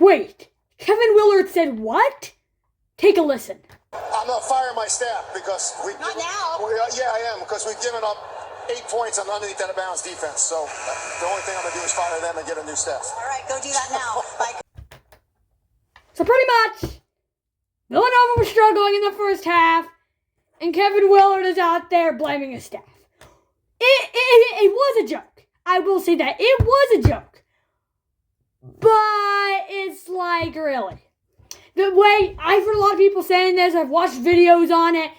Wait, Kevin Willard said what? Take a listen. I'm not firing my staff because we... Not now. Yeah, I am, because we've given up 8 points on underneath out of bounds defense. So the only thing I'm going to do is fire them and get a new staff. All right, go do that now. Bye. So pretty much, Villanova was struggling in the first half, and Kevin Willard is out there blaming his staff. It was a joke. I will say that. It was a joke. But it's like, really. The way, I've heard a lot of people saying this, I've watched videos on it,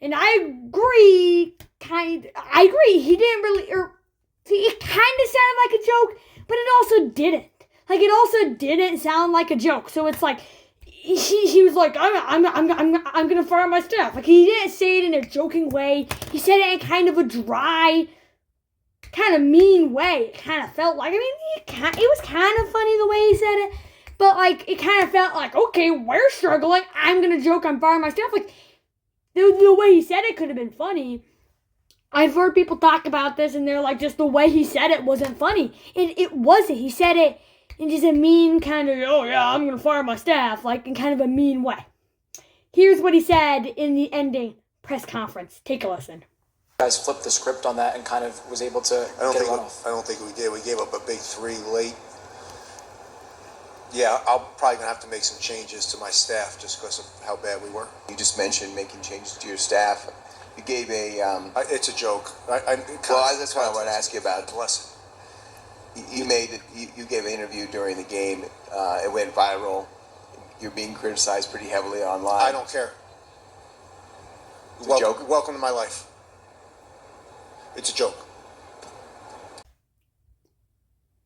and I agree, I agree, he didn't really, it kind of sounded like a joke, but it also didn't. Like, it also didn't sound like a joke, so it's like, he was like, I'm gonna fire my staff. Like, he didn't say it in a joking way, he said it in kind of a dry, kind of mean way. It kind of felt like, I mean, it was kind of funny the way he said it, but, like, it kind of felt like, okay, we're struggling, I'm going to joke, I'm firing my staff. Like, the way he said it could have been funny. I've heard people talk about this, and they're like, just the way he said it wasn't funny. And it wasn't. He said it in just a mean kind of, oh, yeah, I'm going to fire my staff, like, in kind of a mean way. Here's what he said in the ending press conference. Take a listen. You guys flipped the script on that and kind of was able to get it off. I don't think we did. We gave up a big 3 late. Yeah, I'm probably going to have to make some changes to my staff just because of how bad we were. You just mentioned making changes to your staff. You gave a... it's a joke. Well, that's what I want to ask you about. Bless it. You gave an interview during the game. It went viral. You're being criticized pretty heavily online. I don't care. It's a joke? Welcome to my life. It's a joke.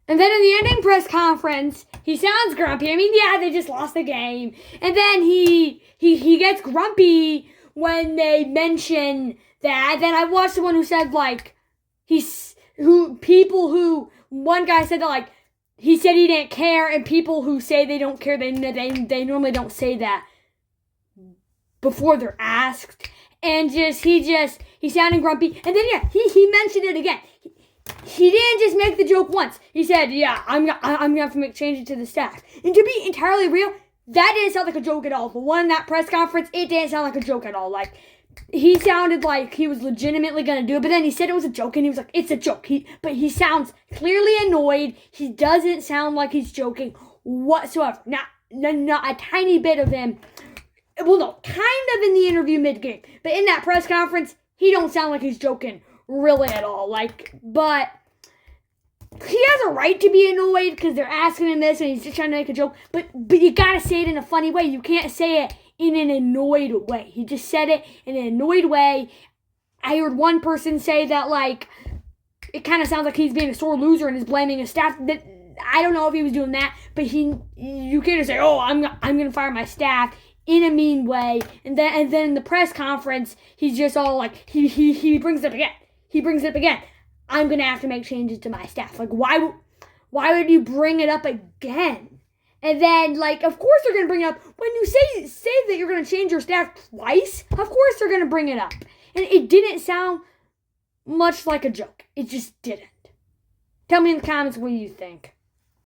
And then in the ending press conference, he sounds grumpy. I mean, yeah, they just lost the game. And then he gets grumpy when they mention that. Then I watched someone who said, like, one guy said that, like, he said he didn't care, and people who say they don't care, they normally don't say that before they're asked. And he sounded grumpy. And then, yeah, he mentioned it again. He didn't just make the joke once. He said, yeah, I'm gonna have to make changes to the staff. And to be entirely real, that didn't sound like a joke at all. The one in that press conference, it didn't sound like a joke at all. Like, he sounded like he was legitimately gonna do it, but then he said it was a joke, and he was like, it's a joke. But he sounds clearly annoyed. He doesn't sound like he's joking whatsoever. Not a tiny bit of him. Well, no, kind of in the interview mid-game. But in that press conference, he don't sound like he's joking really at all. Like, but he has a right to be annoyed because they're asking him this and he's just trying to make a joke. But you gotta say it in a funny way. You can't say it in an annoyed way. He just said it in an annoyed way. I heard one person say that, like, it kind of sounds like he's being a sore loser and is blaming his staff. That I don't know if he was doing that, but you can't just say, oh, I'm gonna fire my staff in a mean way. And then in the press conference, he's just all like, he brings it up again. He brings it up again. I'm going to have to make changes to my staff. Like, why would you bring it up again? And then, like, of course they're going to bring it up. When you say that you're going to change your staff twice, of course they're going to bring it up. And it didn't sound much like a joke. It just didn't. Tell me in the comments what you think.